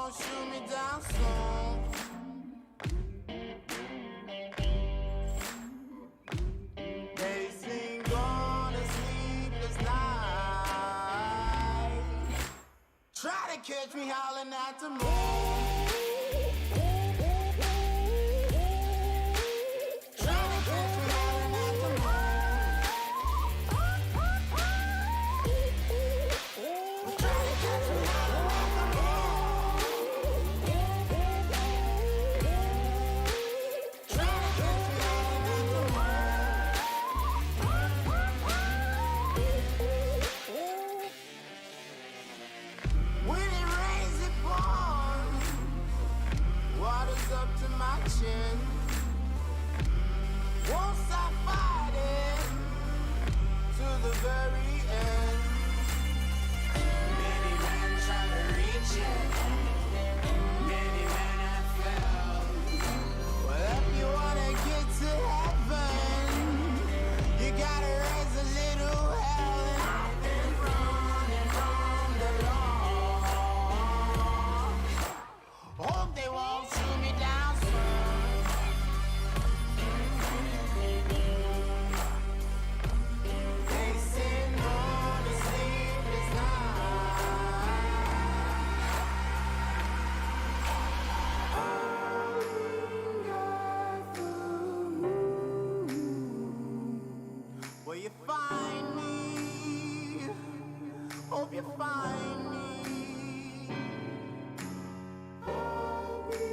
won't shoot me down soon. They sing on a sleepless night. Try to catch me howling at the moon. Won't stop fighting to the very end. Many men try to reach it, many men have failed. Well, if you wanna get to heaven, you gotta raise a little hell. And I've been running from the law. Hope they won't shoot me down soon. Will you find me? Hope you find me. I'll be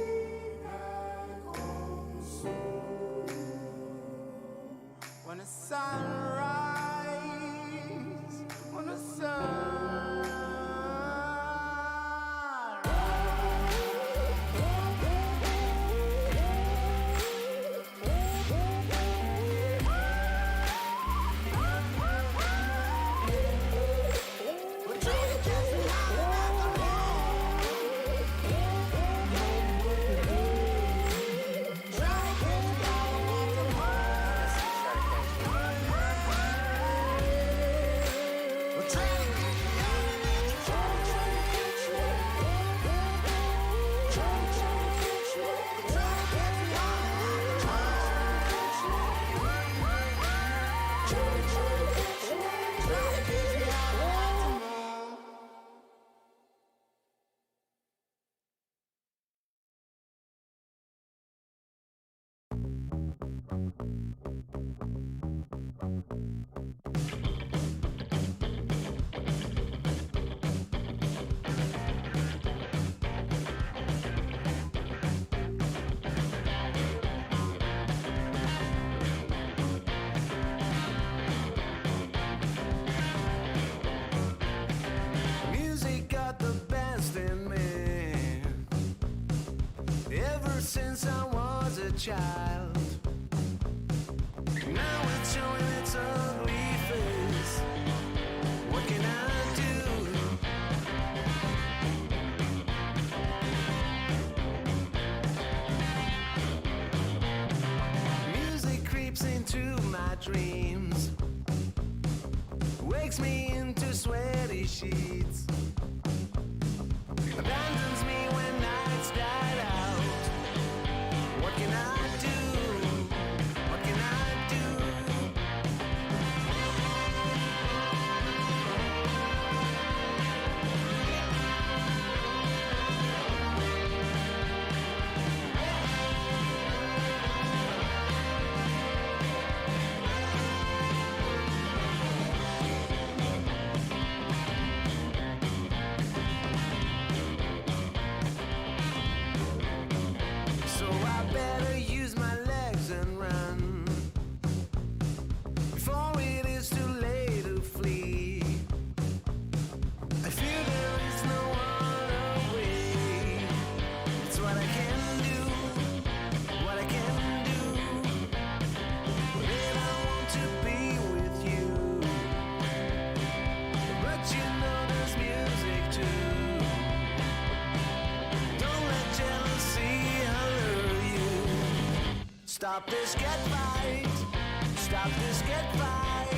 back home soon. When the sun rises, when the sun since I was a child. Now it's showing its ugly face. What can I do? Music creeps into my dreams, wakes me into sweaty sheets, abandons me when nights died out. What can I do? What can I do? Stop this, get right. Stop this, get right.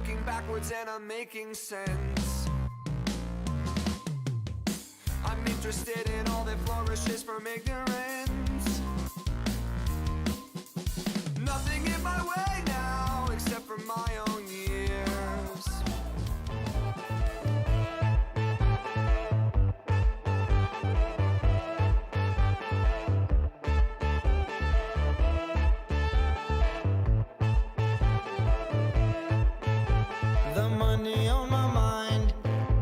looking backwards and I'm making sense. I'm interested in all that flourishes from ignorance. Nothing in my way now except for my own years. The money on my mind,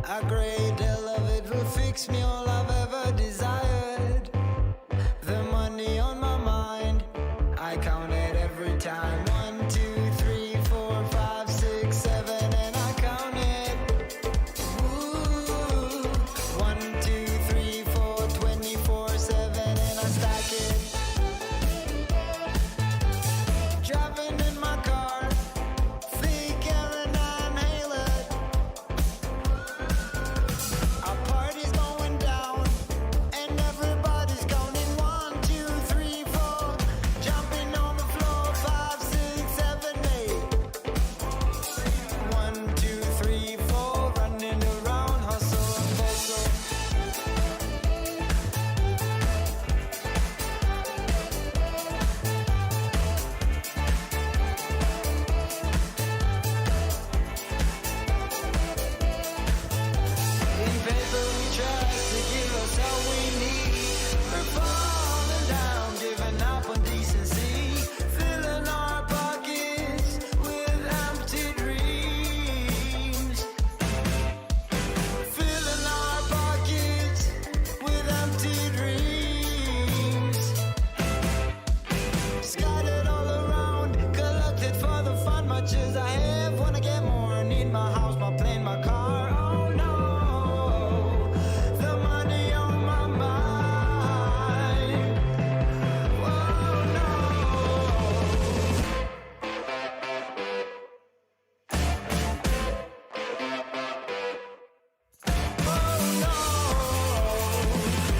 a great deal of it will fix me all I've ever desired. The money on my mind, I count it every time. 1, 2, 3, 4, 5, 6, 7, and I count it. Ooh, 1, 2, 3, 4, 24/7, and I stack it. Driving in my car, fake air and I inhale it. Our party's going down, and everybody's counting. 1, 2, 3, 4, jumping on the floor. 5, 6, 7, 8. 1, 2, 3, 4, running around, hustle and bustle. In paper we trust to give us all we need. We're falling down, giving up on decency, filling our pockets with empty dreams. Filling our pockets with empty dreams. Scattered all around, collected for the fun, much as I have. Wanna get more, need my house, my plane, my car. Oh no, the money on my mind. Oh no. Oh no,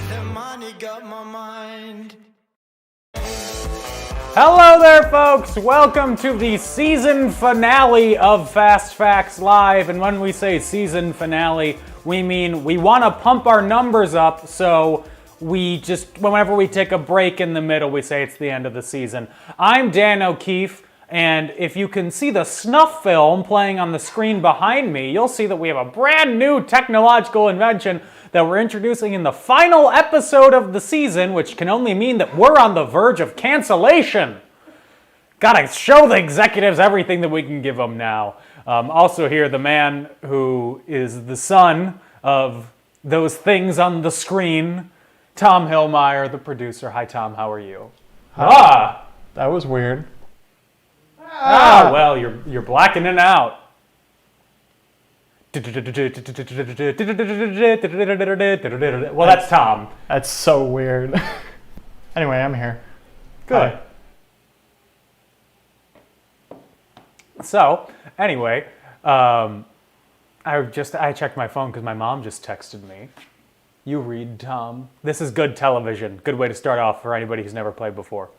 the money got my mind. Hello there, folks! Welcome to the season finale of Fast Facts Live. And when we say season finale, we mean we want to pump our numbers up, so we just, whenever we take a break in the middle, we say it's the end of the season. I'm Dan O'Keefe, and if you can see the snuff film playing on the screen behind me, you'll see that we have a brand new technological invention that we're introducing in the final episode of the season, which can only mean that we're on the verge of cancellation. Gotta show the executives everything that we can give them now. Also here, the man who is the son of those things on the screen, Tom Hillmeyer, the producer. Hi, Tom. How are you? Ah, that was weird. Well, you're blackening out. Well, that's Tom. That's so weird. Anyway, I'm here. Good. Hi. So, anyway, I checked my phone because my mom just texted me. You read, Tom. This is good television. Good way to start off for anybody who's never played before.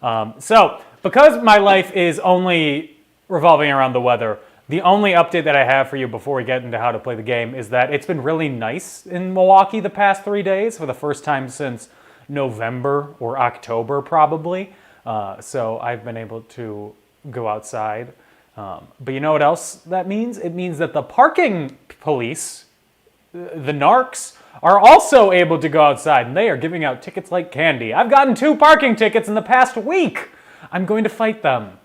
So, because my life is only revolving around the weather, the only update that I have for you before we get into how to play the game is that it's been really nice in Milwaukee the past 3 days for the first time since November or October probably. So I've been able to go outside. But you know what else that means? It means that the parking police, the narcs, are also able to go outside, and they are giving out tickets like candy. I've gotten 2 parking tickets in the past week. I'm going to fight them.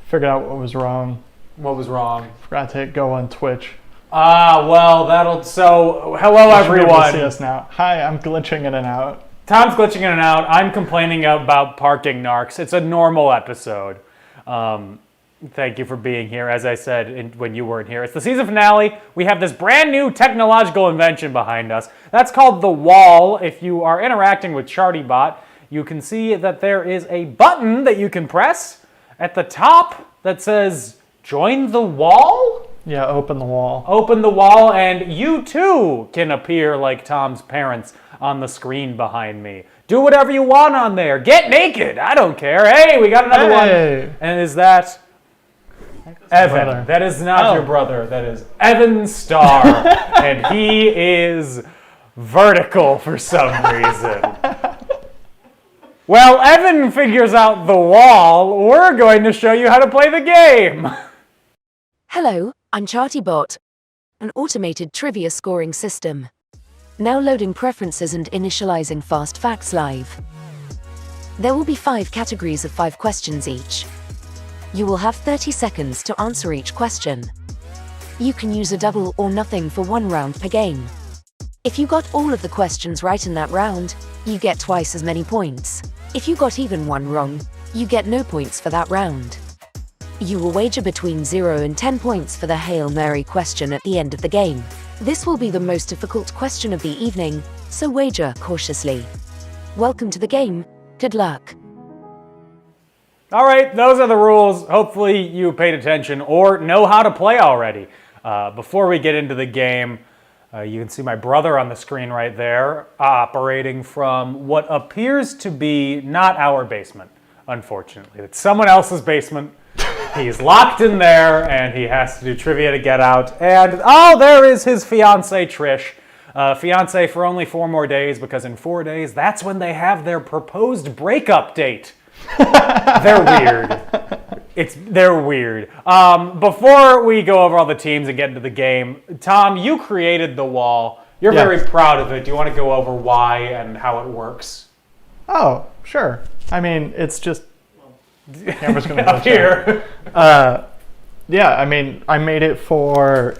Figured out what was wrong. What was wrong? Forgot to hit go on Twitch. Well, hello You should be able to everyone. see us now. Hi, I'm glitching in and out. Tom's glitching in and out. I'm complaining about parking narcs. It's a normal episode. Thank you for being here. As I said when you weren't here, it's the season finale. We have this brand new technological invention behind us. That's called the wall. If you are interacting with ChartyBot, you can see that there is a button that you can press at the top that says join the wall? Yeah, open the wall. Open the wall, and you too can appear like Tom's parents on the screen behind me. Do whatever you want on there. Get naked. I don't care. Hey, we got another one. And is that... Evan. brother. That is not Oh. your brother. That is Evan Starr. And he is vertical for some reason. While Evan figures out the wall, we're going to show you how to play the game. Hello, I'm ChartyBot, an automated trivia scoring system. Now loading preferences and initializing Fast Facts Live. There will be 5 categories of 5 questions each. You will have 30 seconds to answer each question. You can use a double or nothing for 1 round per game. If you got all of the questions right in that round, you get twice as many points. If you got even 1 wrong, you get no points for that round. You will wager between 0 and 10 points for the Hail Mary question at the end of the game. This will be the most difficult question of the evening, so wager cautiously. Welcome to the game. Good luck. All right, those are the rules. Hopefully you paid attention or know how to play already. Before we get into the game, you can see my brother on the screen right there, operating from what appears to be not our basement, unfortunately. It's someone else's basement. He's locked in there, and he has to do trivia to get out. And, oh, there is his fiancée, Trish. Fiancée for only 4 more days, because in 4 days, that's when they have their proposed breakup date. They're weird. They're weird. Before we go over all the teams and get into the game, Tom, you created the wall. You're Yes. very proud of it. Do you want to go over why and how it works? Oh, sure. I mean, it's just camera's gonna Up glitch out. here. Yeah, I mean, I made it for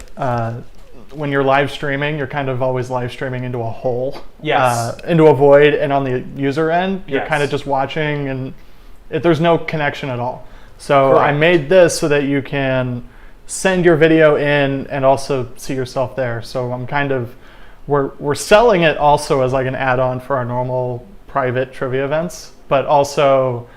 when you're live streaming, you're kind of always live streaming into a hole. Yes. Into a void, and on the user end, you're Yes. kind of just watching, and there's no connection at all. So I Correct. made this so that you can send your video in and also see yourself there. So I'm kind of, we're selling it also as like an add-on for our normal private trivia events, but also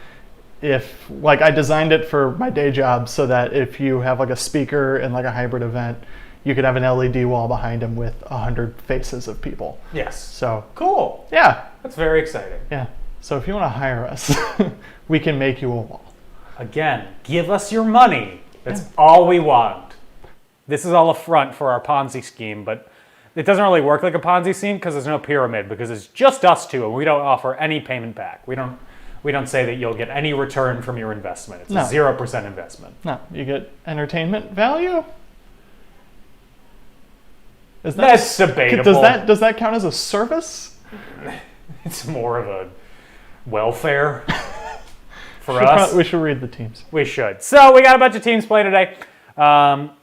if, like, I designed it for my day job so that if you have like a speaker in like a hybrid event, you could have an LED wall behind him with 100 faces of people. Yes. So Cool. yeah, That's very exciting. yeah. So if you want to hire us, we can make you a wall. Again, give us your money. That's all we want. This is all a front for our Ponzi scheme, but it doesn't really work like a Ponzi scheme because there's no pyramid, because it's just us two, and we don't offer any payment back. We don't say that you'll get any return from your investment. It's No. a 0% investment. No, you get entertainment value. Is That's debatable. Does that count as a service? It's more of a welfare for us. We should read the teams. We should. So we got a bunch of teams playing today.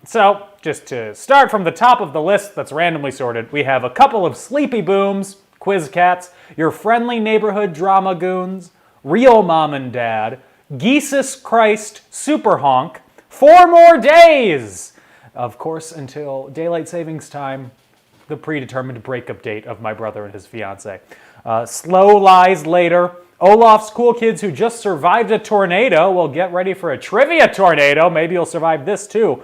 So just to start from the top of the list that's randomly sorted, we have a couple of Sleepy Booms, Quiz Cats, your friendly neighborhood drama goons, Real Mom and Dad, Jesus Christ Super Honk, 4 more days! Of course, until daylight savings time, the predetermined breakup date of my brother and his fiancée. Slow Lies Later, Olaf's Cool Kids Who Just Survived a Tornado. Well, get ready for a trivia tornado. Maybe you'll survive this too.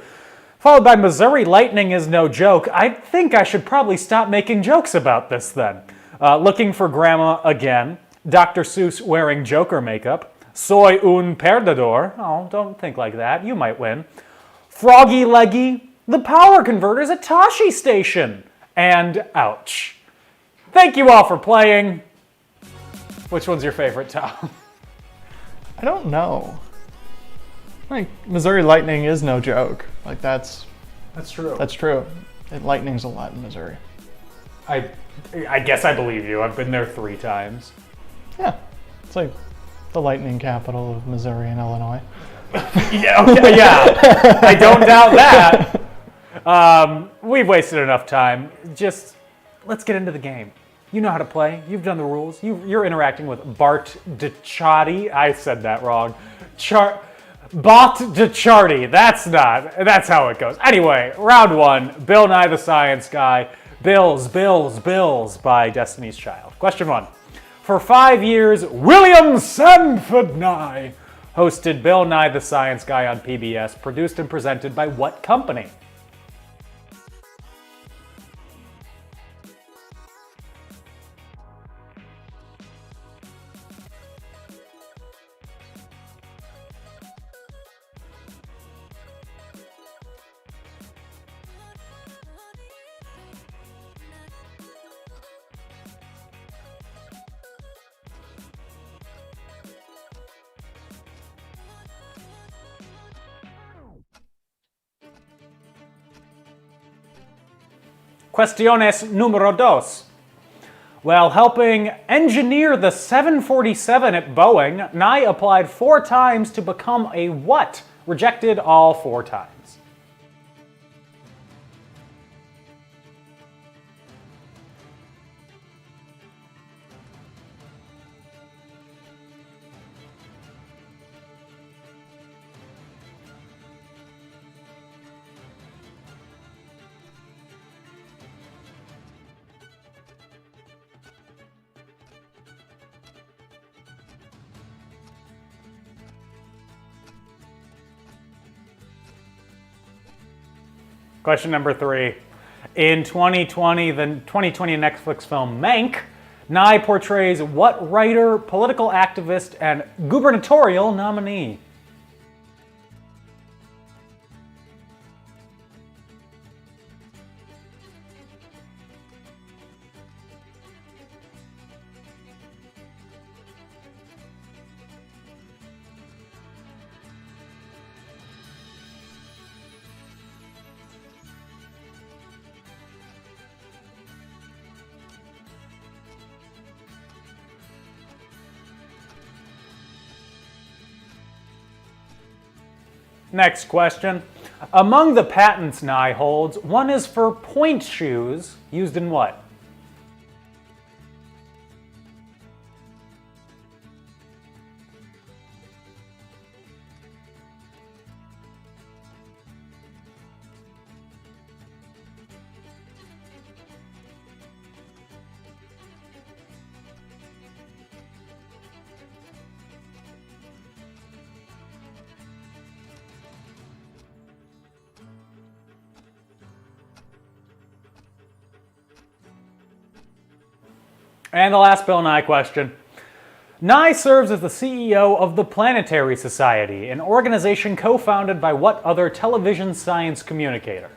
Followed by Missouri Lightning Is No Joke. I think I should probably stop making jokes about this then. Looking for Grandma Again. Dr. Seuss Wearing Joker Makeup. Soy un perdedor. Oh, don't think like that. You might win. Froggy Leggy. The Power Converters at Toshi Station. And ouch. Thank you all for playing. Which one's your favorite, Tom? I don't know. Like, Missouri Lightning is no joke. Like, that's true. That's true. It lightnings a lot in Missouri. I guess I believe you. I've been there 3 times. Yeah. It's like the lightning capital of Missouri and Illinois. Yeah, okay, yeah. I don't doubt that. We've wasted enough time. Just let's get into the game. You know how to play. You've done the rules. You're interacting with Bart DeCharty. I said that wrong. Bot DeCharty. That's how it goes. Anyway, round 1. Bill Nye the Science Guy. Bills by Destiny's Child. Question 1. For 5 years, William Sanford Nye hosted Bill Nye the Science Guy on PBS, produced and presented by what company? Cuestiones numero dos. While helping engineer the 747 at Boeing, Nye applied 4 times to become a what? Rejected all 4 times. Question number 3. In 2020, the 2020 Netflix film Mank, Nye portrays what writer, political activist, and gubernatorial nominee? Next question. Among the patents Nye holds, one is for point shoes used in what? And the last Bill Nye question. Nye serves as the CEO of the Planetary Society, an organization co-founded by what other television science communicator?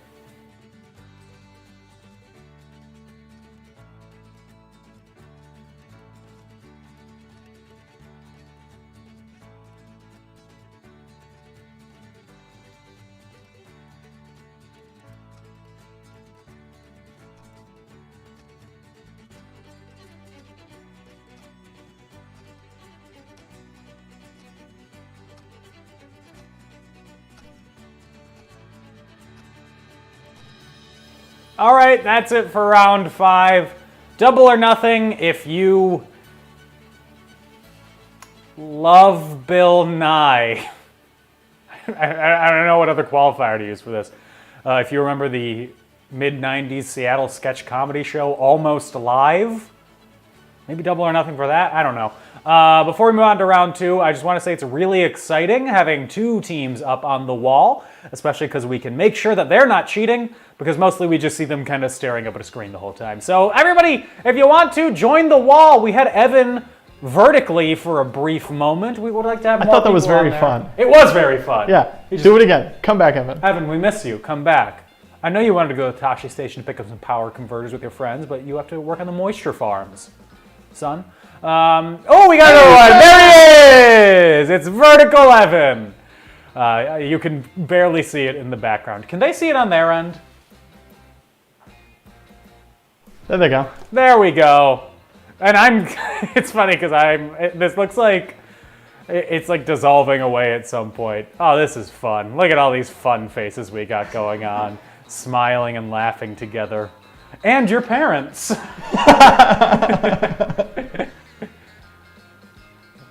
All right, that's it for round 5. Double or nothing if you love Bill Nye. I don't know what other qualifier to use for this. If you remember the mid-90s Seattle sketch comedy show Almost Live, maybe double or nothing for that. I don't know. Before we move on to round 2, I just want to say it's really exciting having 2 teams up on the wall, especially because we can make sure that they're not cheating, because mostly we just see them kind of staring up at a screen the whole time. So everybody, if you want to, join the wall. We had Evan vertically for a brief moment. We would like to have more I thought that was people on very there. fun. It was very fun. Yeah, do it again. Come back, Evan. Evan, we miss you. Come back. I know you wanted to go to Tashi Station to pick up some power converters with your friends, but you have to work on the moisture farms, son. Oh, we got another one. There he is. It's Vertical Evan. You can barely see it in the background. Can they see it on their end? There they go. There we go. And it's funny because this looks like, it's like dissolving away at some point. Oh, this is fun. Look at all these fun faces we got going on. Smiling and laughing together. And your parents.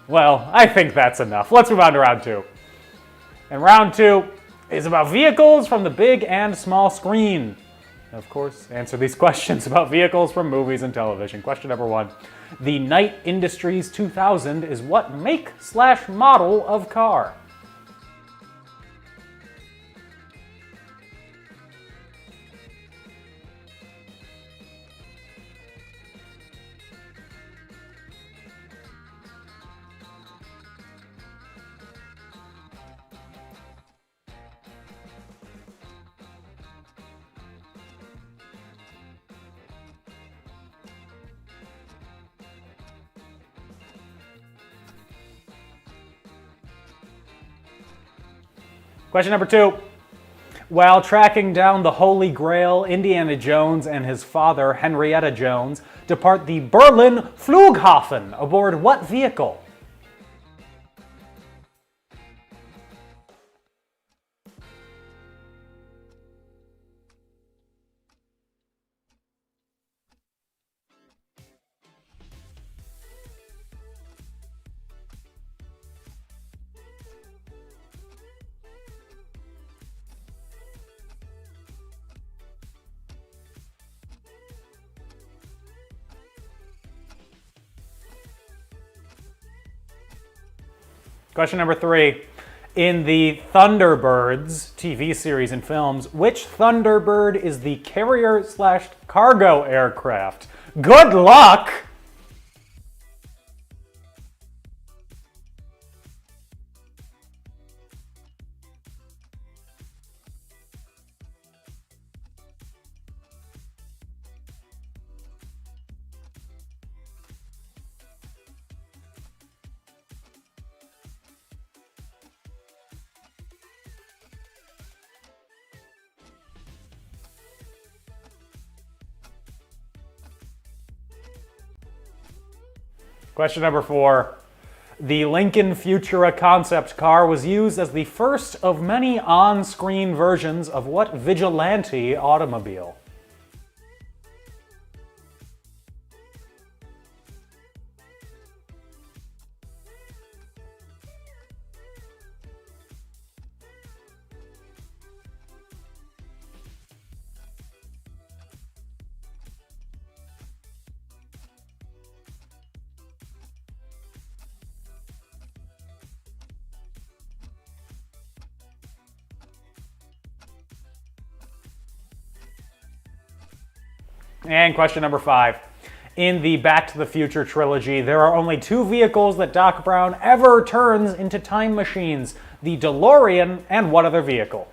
Well, I think that's enough. Let's move on to round 2. And round 2 is about vehicles from the big and small screen. Of course, answer these questions about vehicles from movies and television. Question number 1. The Knight Industries 2000 is what make/model of car? Question number 2. While tracking down the Holy Grail, Indiana Jones and his father, Henrietta Jones, depart the Berlin Flughafen aboard what vehicle? Question number 3. In the Thunderbirds TV series and films, which Thunderbird is the carrier/cargo aircraft? Good luck! Question number 4. The Lincoln Futura concept car was used as the first of many on-screen versions of what vigilante automobile? And question number 5. In the Back to the Future trilogy, there are only 2 vehicles that Doc Brown ever turns into time machines: the DeLorean and what other vehicle?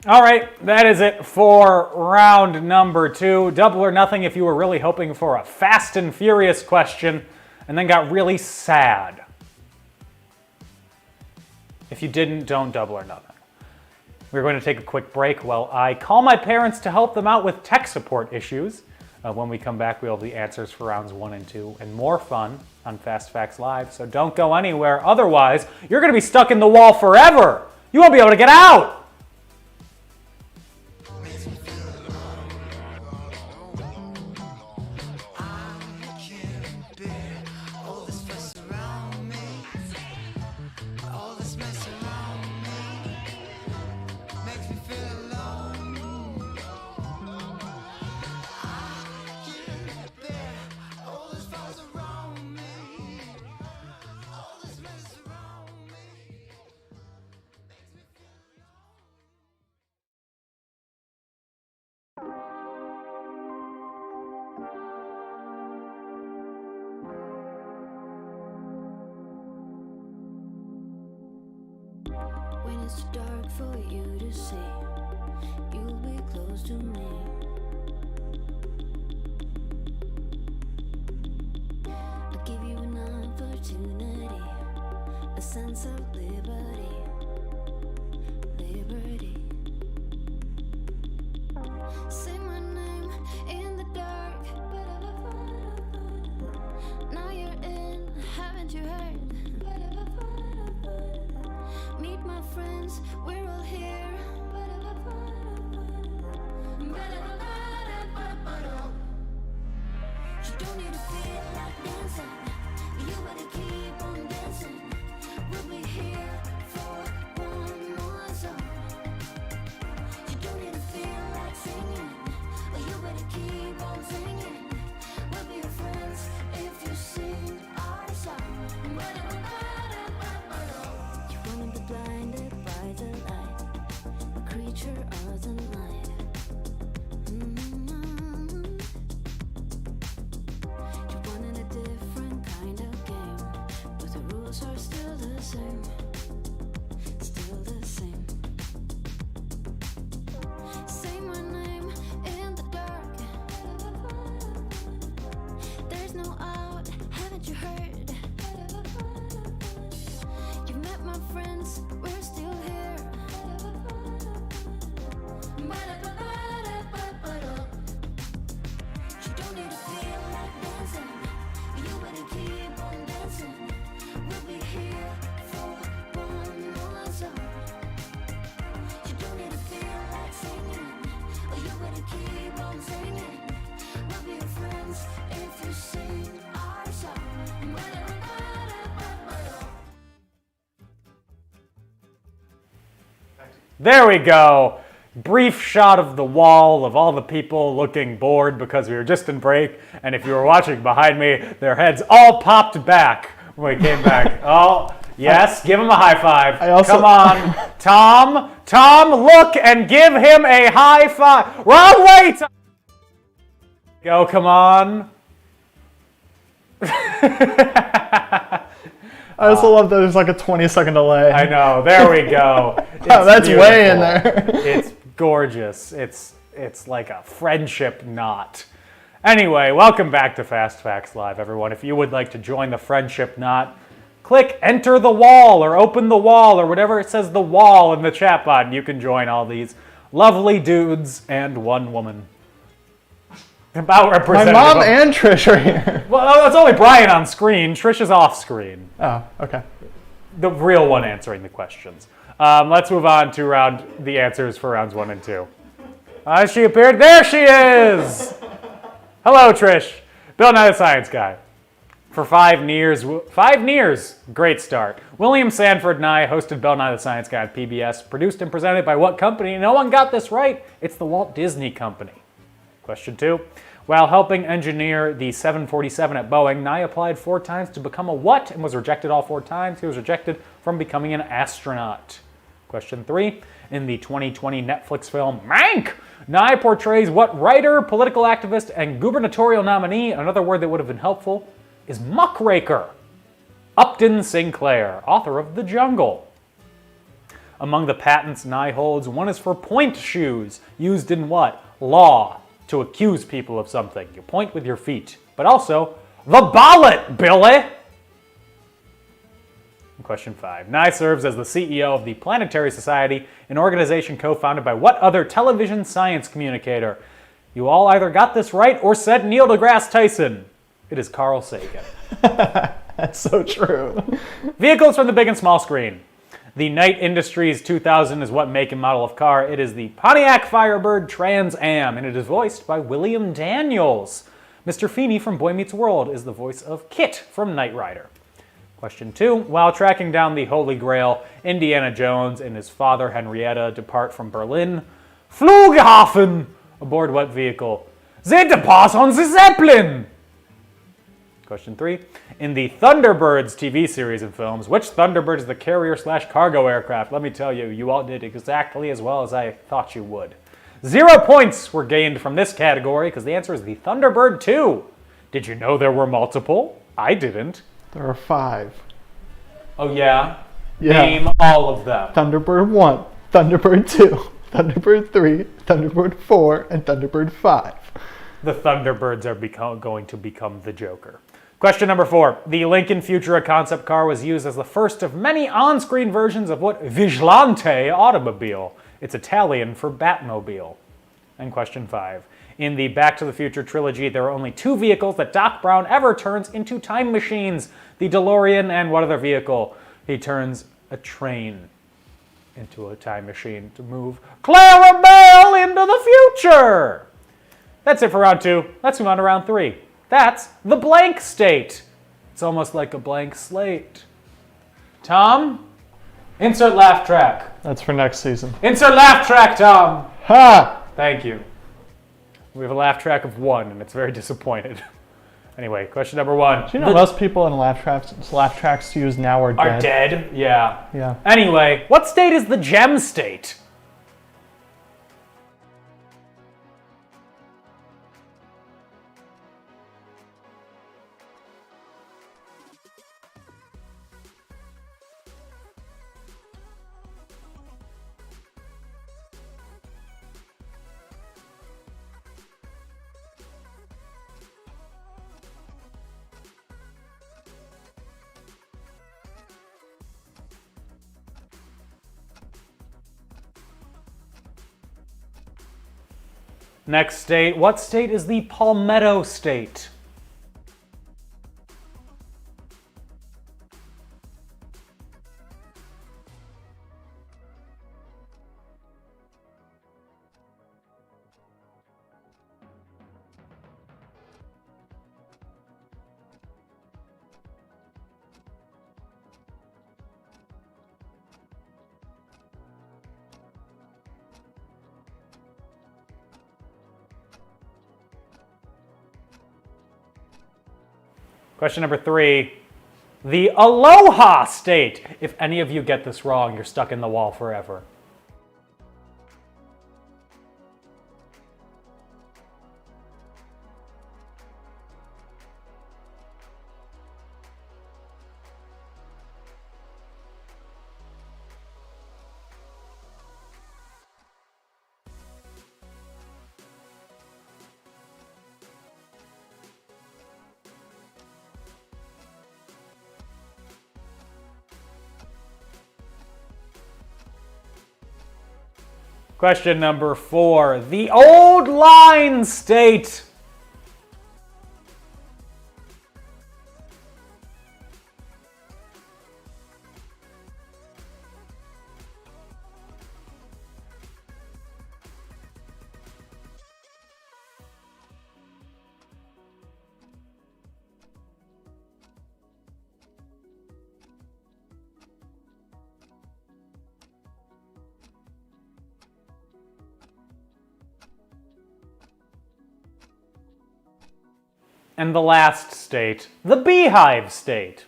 All right, that is it for round number 2. Double or nothing if you were really hoping for a fast and furious question and then got really sad. If you didn't, don't double or nothing. We're going to take a quick break while I call my parents to help them out with tech support issues. When we come back, we'll have the answers for rounds 1 and 2 and more fun on Fast Facts Live, so don't go anywhere. Otherwise, you're going to be stuck in the wall forever. You won't be able to get out. When it's too dark for you to see, you'll be close to me. I'll give you an opportunity, a sense of liberty, liberty. Say my name in the dark, now you're in, haven't you heard? Meet my friends, we're all here. You don't need to feel like dancing, you better keep on dancing. We'll be here for one more song. You don't need to feel like singing, you better keep on singing. We'll be your friends if you sing our song. You wanna be blinded by the light, snow out, haven't you heard? You met my friends, we're still here. You don't need to feel like dancing, you better keep on dancing. We'll be here for one more song. You don't need to feel like singing, you better keep on singing. We'll be your friends if you sing our song. There we go. Brief shot of the wall of all the people looking bored because we were just in break. And if you were watching behind me, their heads all popped back when we came back. Oh, yes, give him a high five. Come on, Tom. Tom, look and give him a high five. Wrong way, Tom. Go, come on. I also love that there's like a 20-second delay. I know. There we go. Wow, that's beautiful. way in there. It's gorgeous. It's like a friendship knot. Anyway, welcome back to Fast Facts Live, everyone. If you would like to join the friendship knot, click enter the wall or open the wall or whatever it says the wall in the chat button. You can join all these lovely dudes and one woman. About My representative. mom and Trish are here. Well, it's only Brian on screen. Trish is off screen. Oh, okay. The real one answering the questions. Let's move on to the answers for rounds 1 and 2. She appeared. There she is. Hello, Trish. Bill Nye the Science Guy. For 5 years, great start. William Sanford Nye hosted Bill Nye the Science Guy on PBS, produced and presented by what company? No one got this right. It's the Walt Disney Company. Question 2. While helping engineer the 747 at Boeing, Nye applied 4 times to become a what and was rejected all 4 times. He was rejected from becoming an astronaut. Question 3. In the 2020 Netflix film Mank, Nye portrays what writer, political activist, and gubernatorial nominee, another word that would have been helpful, is muckraker. Upton Sinclair, author of The Jungle. Among the patents Nye holds, one is for point shoes, used in what? Law. To accuse people of something. You point with your feet. But also, the ballot, Billy! Question 5. Nye serves as the CEO of the Planetary Society, an organization co-founded by what other television science communicator? You all either got this right or said Neil deGrasse Tyson. It is Carl Sagan. That's so true. Vehicles from the big and small screen. The Knight Industries 2000 is what make and model of car. It is the Pontiac Firebird Trans Am, and it is voiced by William Daniels. Mr. Feeney from Boy Meets World is the voice of Kit from Knight Rider. Question 2. While tracking down the Holy Grail, Indiana Jones and his father Henrietta depart from Berlin. Flughafen! Aboard what vehicle? They depart on the Zeppelin! Question 3. In the Thunderbirds TV series and films, which Thunderbird is the carrier/cargo aircraft? Let me tell you, you all did exactly as well as I thought you would. 0 points were gained from this category because the answer is the Thunderbird 2. Did you know there were multiple? I didn't. There are 5. Oh, yeah? Yeah. Name all of them. Thunderbird 1, Thunderbird 2, Thunderbird 3, Thunderbird 4, and Thunderbird 5. The Thunderbirds are going to become the Joker. Question number 4. The Lincoln Futura concept car was used as the first of many on-screen versions of what Vigilante automobile? It's Italian for Batmobile. And question 5. In the Back to the Future trilogy, there are only 2 vehicles that Doc Brown ever turns into time machines. The DeLorean and what other vehicle? He turns a train into a time machine to move Clarabelle into the future. That's it for round 2. Let's move on to round 3. That's the blank state. It's almost like a blank slate. Tom, insert laugh track. That's for next season. Insert laugh track, Tom. Ha! Thank you. We have a laugh track of 1, and it's very disappointed. Anyway, question number 1. Do you know most people in laugh tracks used now are dead? Are dead? Yeah. Yeah. Anyway, what state is the gem state? Next state. What state is the Palmetto State? Question number 3. The Aloha State. If any of you get this wrong, you're stuck in the wall forever. Question number 4. The Old Line State. And the last state, the Beehive State.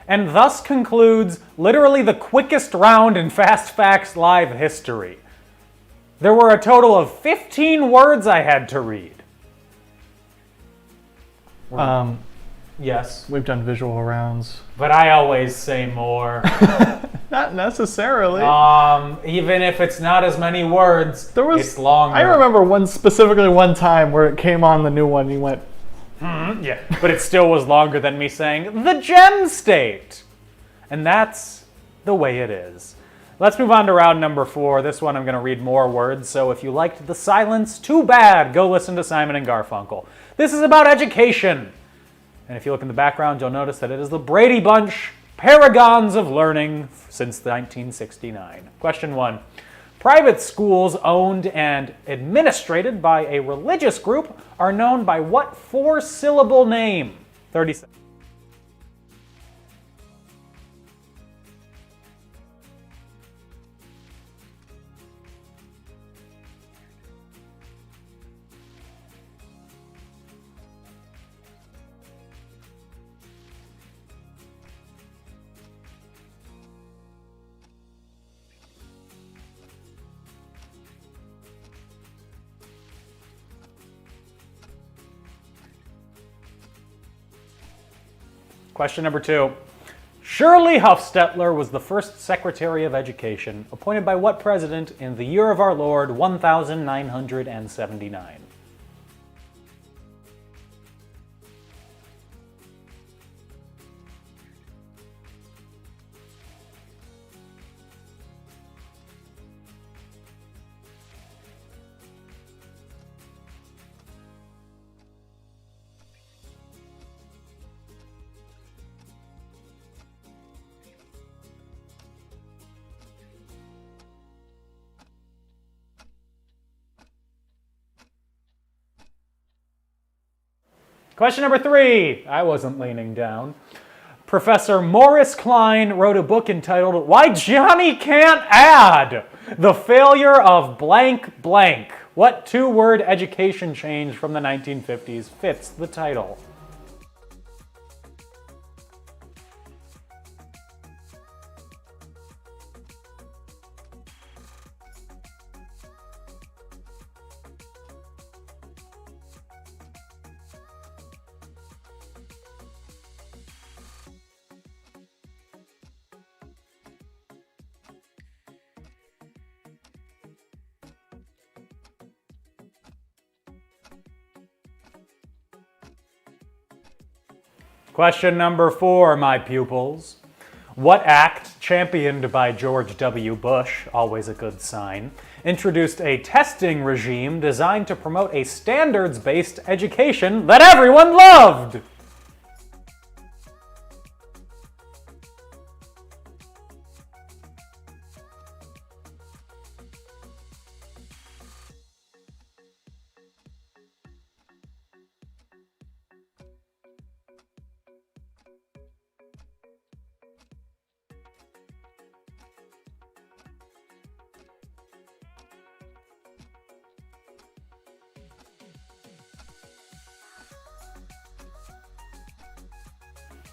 And thus concludes literally the quickest round in Fast Facts Live history. There were a total of 15 words I had to read. Yes, We've done visual rounds. but I always say more. Not necessarily. Even if it's not as many words, it's longer. I remember specifically one time where it came on the new one. You went, Yeah, but it still was longer than me saying the Gem State. And that's the way it is. Let's move on to round number 4. This one I'm going to read more words, so if you liked the silence, too bad. Go listen to Simon and Garfunkel. This is about education. And if you look in the background, you'll notice that it is the Brady Bunch, paragons of learning since 1969. Question 1. Private schools owned and administrated by a religious group are known by what 4-syllable name? 30 seconds. Question number 2. Shirley Huffstetler was the first Secretary of Education, appointed by what president in the year of our Lord 1979? Question number 3. I wasn't leaning down. Professor Morris Klein wrote a book entitled Why Johnny Can't Add! The Failure of Blank Blank. What 2-word education change from the 1950s fits the title? Question number 4, my pupils. What act, championed by George W. Bush, always a good sign, introduced a testing regime designed to promote a standards-based education that everyone loved?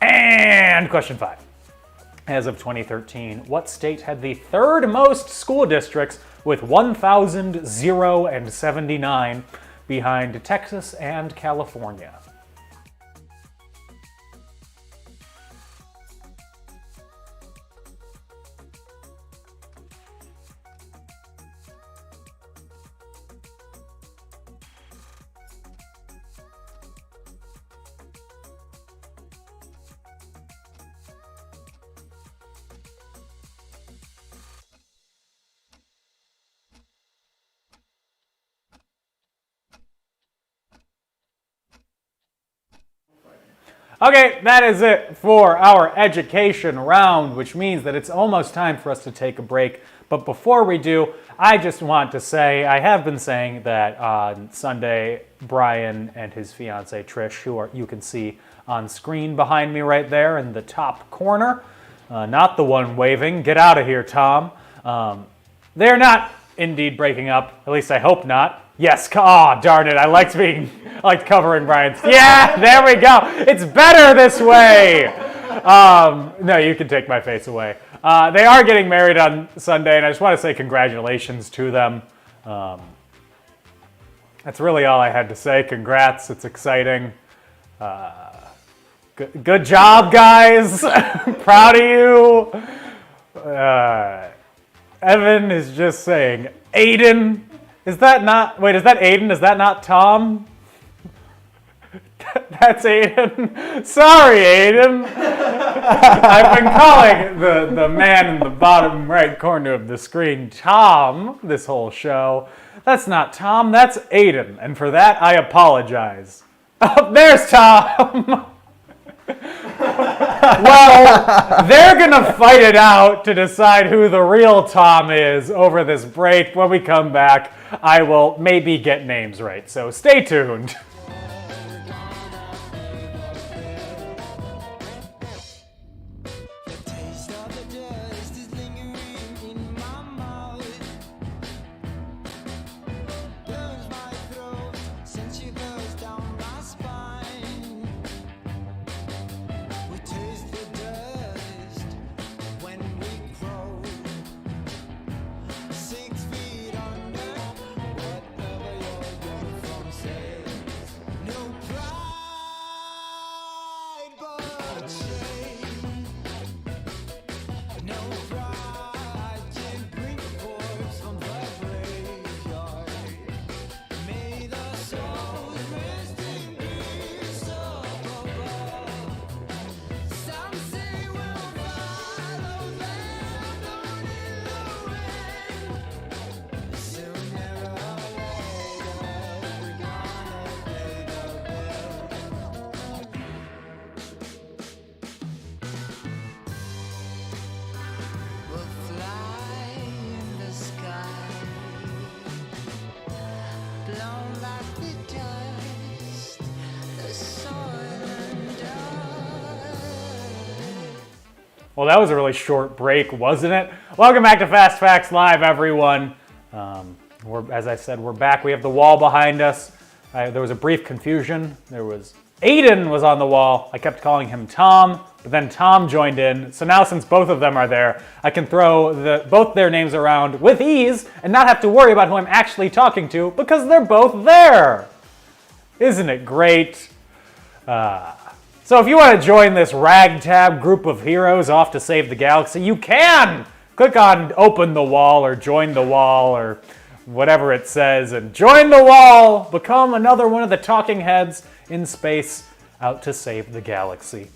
And question 5. As of 2013, what state had the third most school districts with 1,079 behind Texas and California? Okay, that is it for our education round, which means that it's almost time for us to take a break. But before we do, I just want to say, I have been saying that on Sunday, Brian and his fiancee Trish, who you can see on screen behind me right there in the top corner, not the one waving, get out of here, Tom. They're not indeed breaking up, at least I hope not. Yes, oh, darn it, I liked covering Brian's. Yeah, there we go. It's better this way. No, you can take my face away. They are getting married on Sunday, and I just want to say congratulations to them. That's really all I had to say. Congrats, it's exciting. Good job, guys. Proud of you. Evan is just saying, Aiden. Is that Aiden? Is that not Tom? That's Aiden. Sorry, Aiden. I've been calling the man in the bottom right corner of the screen Tom this whole show. That's not Tom, that's Aiden. And for that, I apologize. Oh, there's Tom. Well, they're going to fight it out to decide who the real Tom is over this break. When we come back, I will maybe get names right. So stay tuned. Well, that was a really short break, wasn't it? Welcome back to Fast Facts Live, everyone. As I said, we're back. We have the wall behind us. There was a brief confusion. Aiden was on the wall. I kept calling him Tom, but then Tom joined in. So now since both of them are there, I can throw both their names around with ease and not have to worry about who I'm actually talking to because they're both there. Isn't it great? So if you want to join this ragtag group of heroes off to save the galaxy, you can! Click on Open the Wall or Join the Wall or whatever it says and join the wall! Become another one of the talking heads in space out to save the galaxy.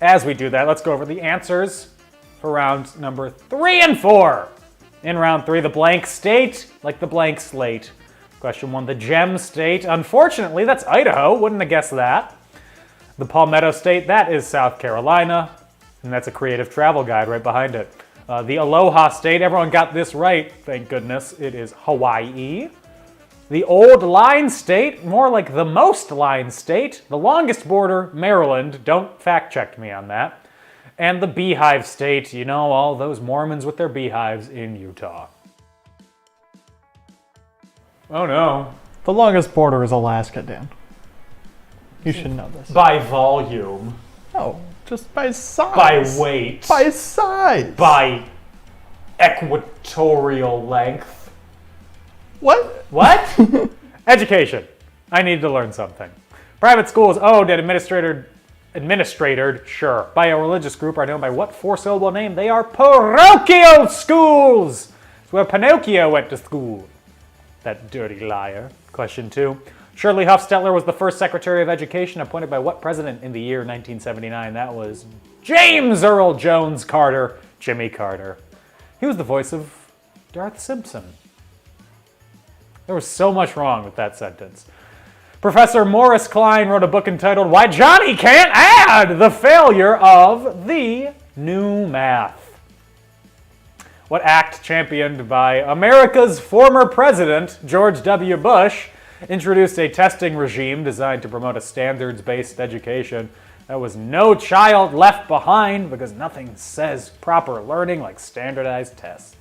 As we do that, let's go over the answers for rounds number 3 and 4. In round 3, the blank state, like the blank slate. Question 1, the gem state. Unfortunately, that's Idaho. Wouldn't have guessed that. The Palmetto state, that is South Carolina. And that's a creative travel guide right behind it. The Aloha state, everyone got this right, thank goodness. It is Hawaii. The old line state, more like the most line state. The longest border, Maryland. Don't fact check me on that. And the beehive state, you know, all those Mormons with their beehives in Utah. Oh no. The longest border is Alaska, Dan. You should know this. By volume. No, just by size. By weight. By size. By equatorial length. What? What? Education. I need to learn something. Private schools owned and administrated, sure, by a religious group are known by what four-syllable name? They are parochial schools. It's where Pinocchio went to school. That dirty liar. Question 2. Shirley Huffstetler was the first Secretary of Education appointed by what president in the year 1979? That was James Earl Jones Carter, Jimmy Carter. He was the voice of Darth Simpson. There was so much wrong with that sentence. Professor Morris Klein wrote a book entitled Why Johnny Can't Add! The Failure of the New Math. What act championed by America's former president, George W. Bush, introduced a testing regime designed to promote a standards-based education that was no child left behind because nothing says proper learning like standardized tests?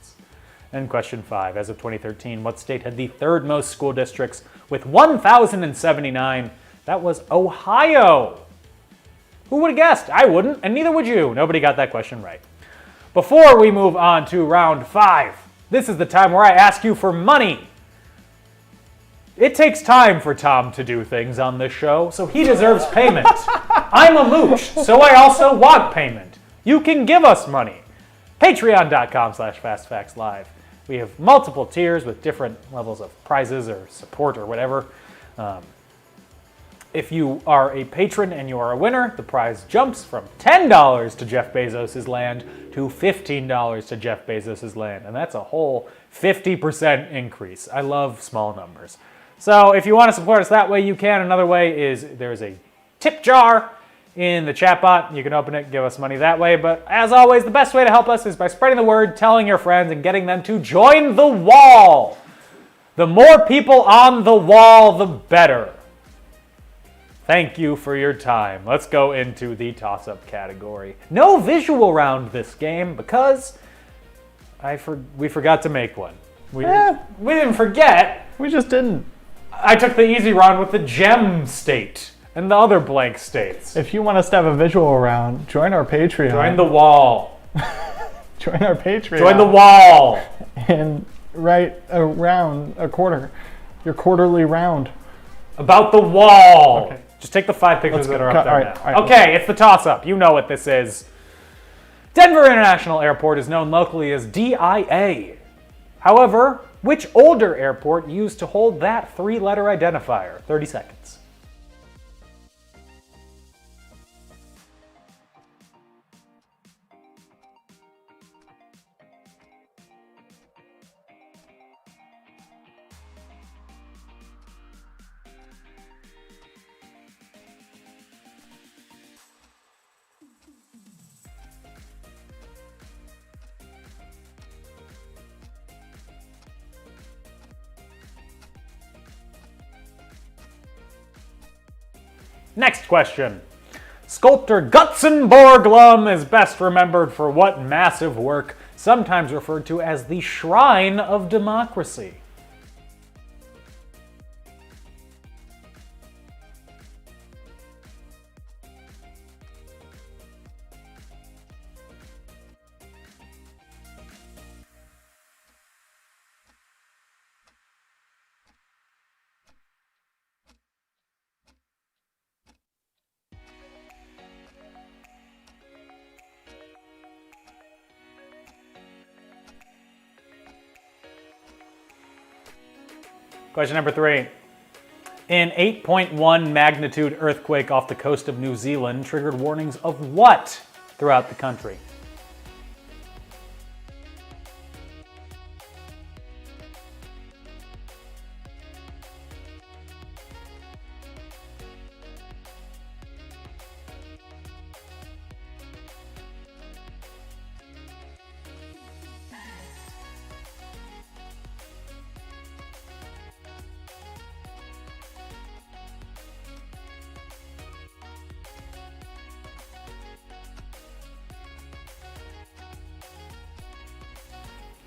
And question 5, as of 2013, what state had the third most school districts with 1,079? That was Ohio. Who would have guessed? I wouldn't, and neither would you. Nobody got that question right. Before we move on to round 5, this is the time where I ask you for money. It takes time for Tom to do things on this show, so he deserves payment. I'm a mooch, so I also want payment. You can give us money. Patreon.com/FastFactsLive. We have multiple tiers with different levels of prizes or support or whatever. If you are a patron and you are a winner, the prize jumps from $10 to Jeff Bezos' land to $15 to Jeff Bezos' land. And that's a whole 50% increase. I love small numbers. So if you want to support us that way, you can. Another way is there's a tip jar in the chat bot. You can open it, give us money that way. But as always, the best way to help us is by spreading the word, telling your friends, and getting them to join the wall. The more people on the wall, the better. Thank you for your time. Let's go into the toss-up category. No visual round this game because we forgot to make one. We didn't forget. We just didn't. I took the easy round with the gem state and the other blank states. If you want us to have a visual round, join our Patreon. Join the wall. Join our Patreon. Join the wall. And write a quarter. Your quarterly round. About the wall. Okay. Just take the 5 pictures that are up there now. all right, Okay, it's the toss-up. You know what this is. Denver International Airport is known locally as DIA. However, which older airport used to hold that 3-letter identifier? 30 seconds. Next question. Sculptor Gutzon Borglum is best remembered for what massive work, sometimes referred to as the Shrine of Democracy? Question number 3. An 8.1 magnitude earthquake off the coast of New Zealand triggered warnings of what throughout the country?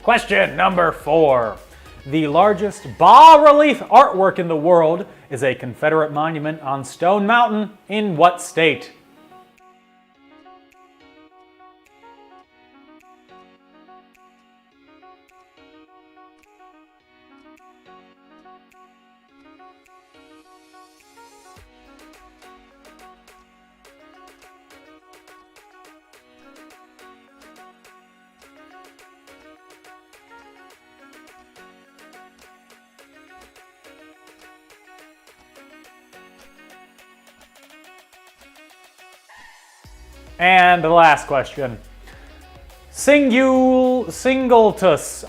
Question number 4. The largest bas-relief artwork in the world is a Confederate monument on Stone Mountain in what state? And the last question. Singultus.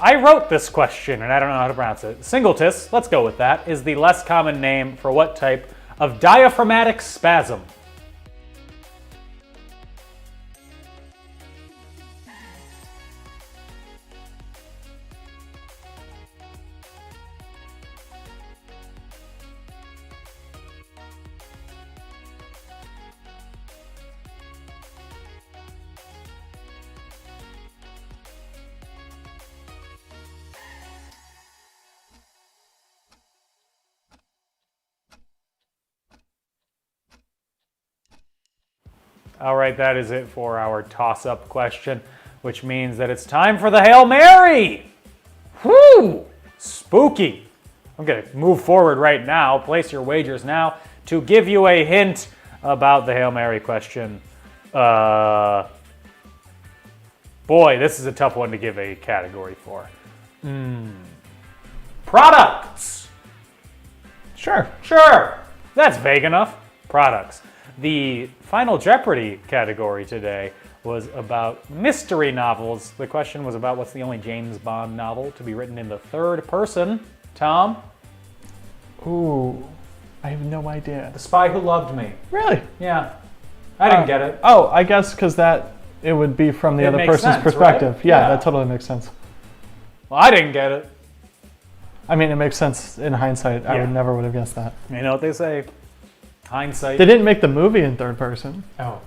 I wrote this question and I don't know how to pronounce it. Singultus, let's go with that, is the less common name for what type of diaphragmatic spasm? All right, that is it for our toss-up question, which means that it's time for the Hail Mary. Whew! Spooky. I'm going to move forward right now, place your wagers now, to give you a hint about the Hail Mary question. Boy, this is a tough one to give a category for. Products. Sure. That's vague enough. Products. The Final Jeopardy category today was about mystery novels. The question was about what's the only James Bond novel to be written in the third person. Tom? Ooh, I have no idea. The Spy Who Loved Me. Really? Yeah. I didn't get it. Oh, I guess because it would be from the It other makes person's sense, perspective. right? Yeah, Yeah. that totally makes sense. Well, I didn't get it. I mean, it makes sense in hindsight. I Yeah. would have guessed that. You know what they say? Hindsight. They didn't make the movie in third person. Oh.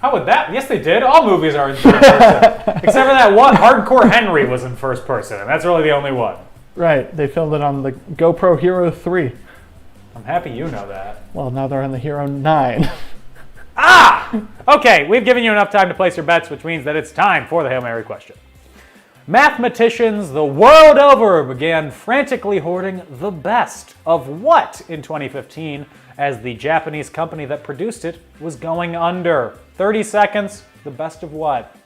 How would that? Yes, they did. All movies are in third person. Except for that one. Hardcore Henry was in first person, and that's really the only one. Right. They filmed it on the GoPro Hero 3. I'm happy you know that. Well, now they're on the Hero 9. Okay, we've given you enough time to place your bets, which means that it's time for the Hail Mary question. Mathematicians the world over began frantically hoarding the best of what in 2015 as the Japanese company that produced it was going under? 30 seconds, the best of what?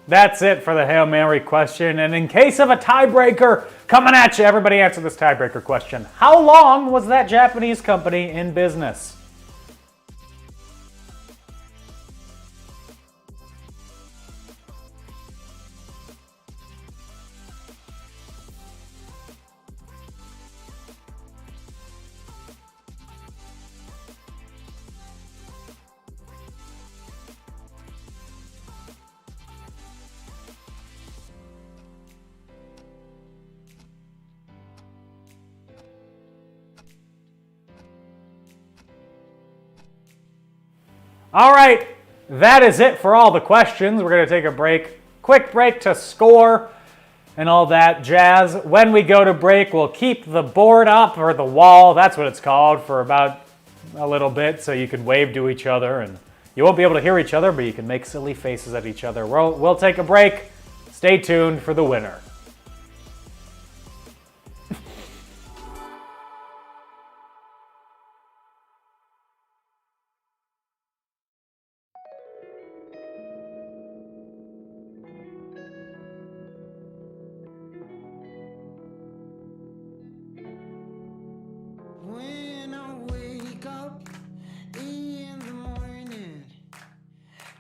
That's it for the Hail Mary question. And in case of a tiebreaker, coming at you, everybody answer this tiebreaker question. How long was that Japanese company in business? All right, that is it for all the questions. We're going to take a break, quick break to score. and all that jazz. When we go to break, we'll keep the board up, or the wall, that's what it's called, for about a little bit, so you can wave to each other, and you won't be able to hear each other, but you can make silly faces at each other. We'll take a break. Stay tuned for the winner. When I wake up in the morning,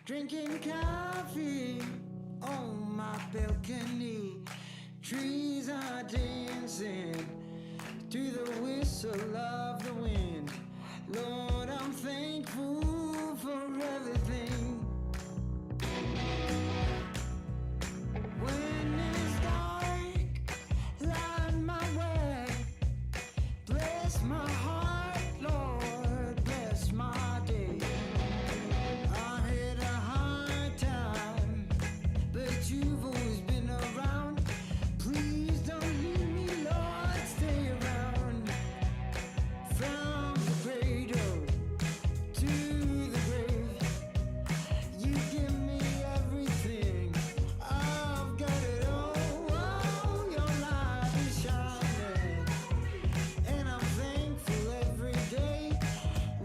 drinking coffee on my balcony, trees are dancing to the whistle of the wind. Lord, I'm thankful for everything. When it's dark, light my way. Bless my heart, Lord, bless my day. I had a hard time, but you've always been around. Please don't leave me, Lord, stay around. From the cradle to the grave, you give me everything. I've got it all. Oh, your light is shining. And I'm thankful every day.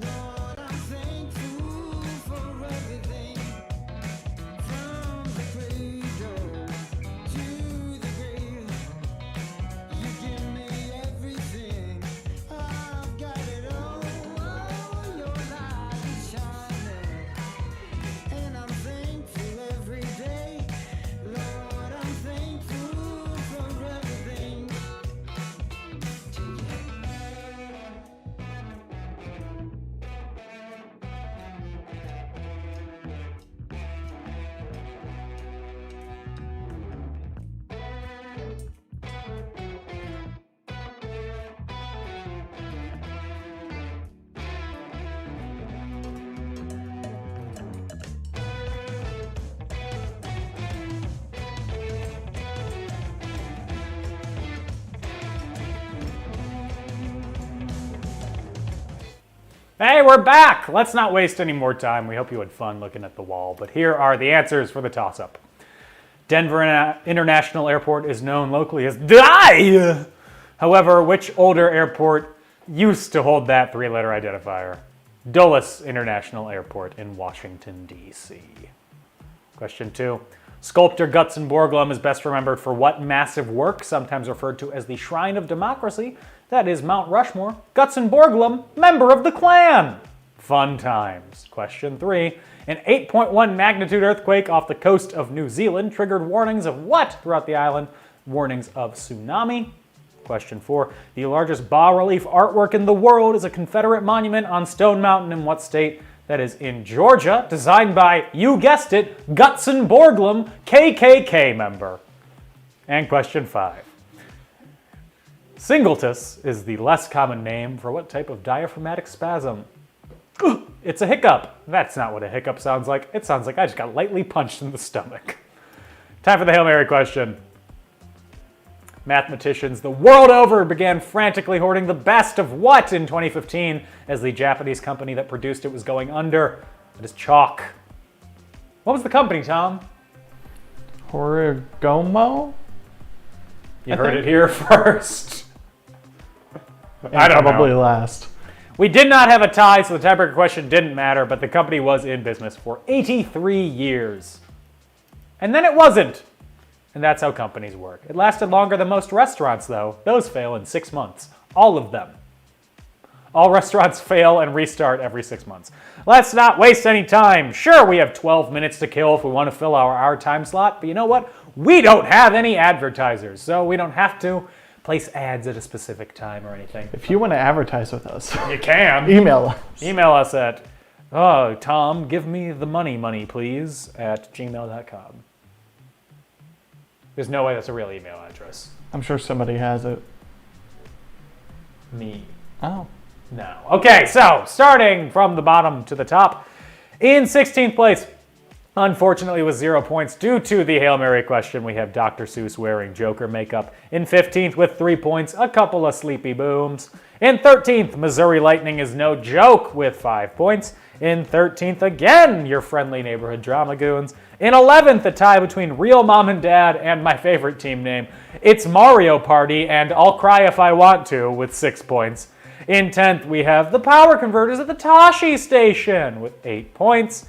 Lord, I'm thankful for everything. From the cradle to the grave, you give me everything. I've got it all. Oh, your light is shining. And I'm thankful every day. Lord, I'm thankful for everything. Hey, we're back! Let's not waste any more time. We hope you had fun looking at the wall, but here are the answers for the toss-up. Denver International Airport is known locally as DIE! However, which older airport used to hold that three-letter identifier? Dulles International Airport in Washington, D.C. Question 2. Sculptor Gutzon Borglum is best remembered for what massive work, sometimes referred to as the Shrine of Democracy? That is Mount Rushmore. Gutzon Borglum, member of the Klan. Fun times. Question 3. An 8.1 magnitude earthquake off the coast of New Zealand triggered warnings of what throughout the island? Warnings of tsunami. Question 4. The largest bas-relief artwork in the world is a Confederate monument on Stone Mountain in what state? That is in Georgia, designed by, you guessed it, Gutzon Borglum, KKK member. And question 5. Singultus is the less common name for what type of diaphragmatic spasm? It's a hiccup. That's not what a hiccup sounds like. It sounds like I just got lightly punched in the stomach. Time for the Hail Mary question. Mathematicians the world over began frantically hoarding the best of what in 2015 as the Japanese company that produced it was going under? It is chalk. What was the company, Tom? Horigomo? You heard it here first. I don't probably know. last. We did not have a tie, so the tiebreaker question didn't matter, but the company was in business for 83 years. And then it wasn't. And that's how companies work. It lasted longer than most restaurants, though. Those fail in 6 months. All of them. All restaurants fail and restart every 6 months. Let's not waste any time. Sure, we have 12 minutes to kill if we want to fill our hour time slot, but you know what? We don't have any advertisers, so we don't have to place ads at a specific time or anything. If you want to advertise with us, You can. email us. Email us at, oh, Tom, give me the money, please, at gmail.com. There's no way that's a real email address. I'm sure somebody has it. Me. Oh. No. Okay, so starting from the bottom to the top. In 16th place, Unfortunately, with 0 points due to the Hail Mary question, we have Dr. Seuss wearing Joker makeup. In 15th with 3 points, a couple of sleepy booms. In 13th, Missouri Lightning is no joke with 5 points. In 13th, again, your friendly neighborhood drama goons. In 11th, a tie between Real Mom and Dad and my favorite team name, It's Mario Party and I'll Cry If I Want To with 6 points. In 10th, we have the Power Converters at the Tashi Station with 8 points.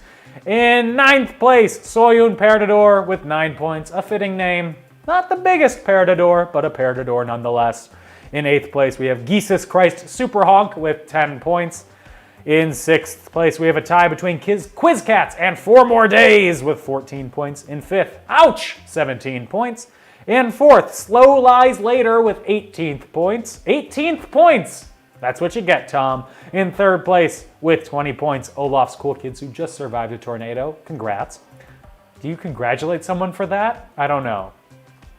In 9th place, Soyun Perdador with 9 points, a fitting name. Not the biggest Perdador, but a Perdador nonetheless. In 8th place, we have Jesus Christ Super Honk with 10 points. In 6th place, we have a tie between Quiz Cats and 4 More Days with 14 points. In 5th, ouch, 17 points. In 4th, Slow Lies Later with 18th points. 18th points! That's what you get, Tom. In 3rd place, with 20 points, Olaf's Cool Kids Who Just Survived a Tornado. Congrats. Do you congratulate someone for that? I don't know.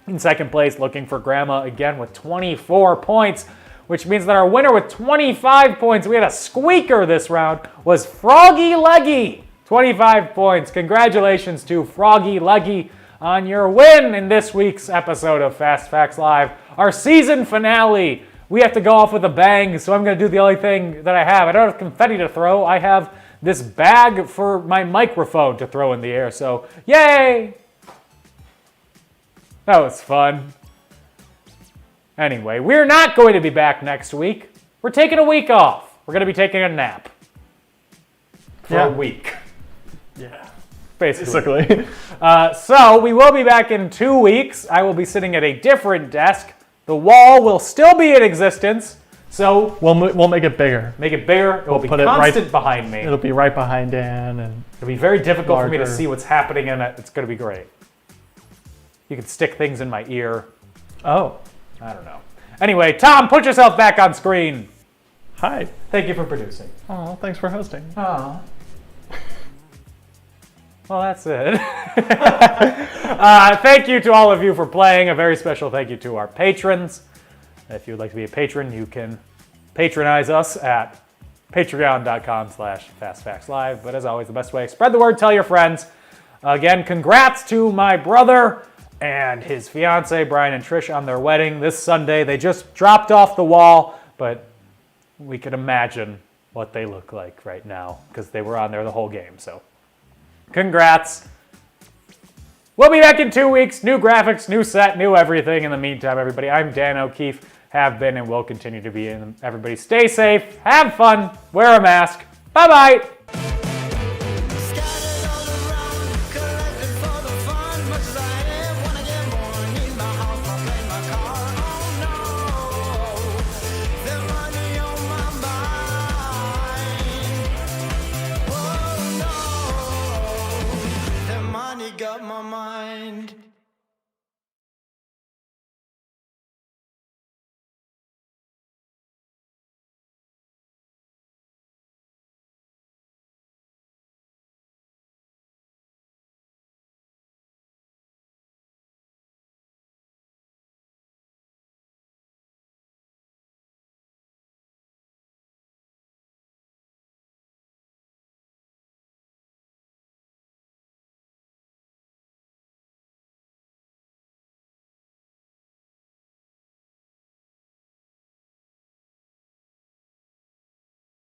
In 2nd place, Looking for Grandma, again with 24 points, which means that our winner with 25 points, we had a squeaker this round, was Froggy Leggy. 25 points. Congratulations to Froggy Leggy on your win in this week's episode of Fast Facts Live, our season finale. We have to go off with a bang, so I'm going to do the only thing that I have. I don't have confetti to throw. I have this bag for my microphone to throw in the air, so yay! That was fun. Anyway, we're not going to be back next week. We're taking a week off. We're going to be taking a nap for a week. Yeah. Basically. So we will be back in 2 weeks. I will be sitting at a different desk. The wall will still be in existence, so We'll make it bigger. make it bigger. It will be put it constant behind me. It'll be right behind Dan, and It'll be very difficult for me to larger. see what's happening in it. It's going to be great. You can stick things in my ear. oh, I don't know. Anyway, Tom, put yourself back on screen. hi. Thank you for producing. Oh, thanks for hosting. Aw. Well, that's it. Thank you to all of you for playing. A very special thank you to our patrons. If you would like to be a patron, you can patronize us at patreon.com/fastfactslive. But as always, the best way, spread the word, tell your friends. Again, congrats to my brother and his fiance, Brian and Trish, on their wedding this Sunday. They just dropped off the wall, but we can imagine what they look like right now because they were on there the whole game. So congrats. We'll be back in 2 weeks. New graphics, new set, new everything. In the meantime, everybody, I'm Dan O'Keefe. Have been and will continue to be. And everybody stay safe, have fun, wear a mask. Bye-bye.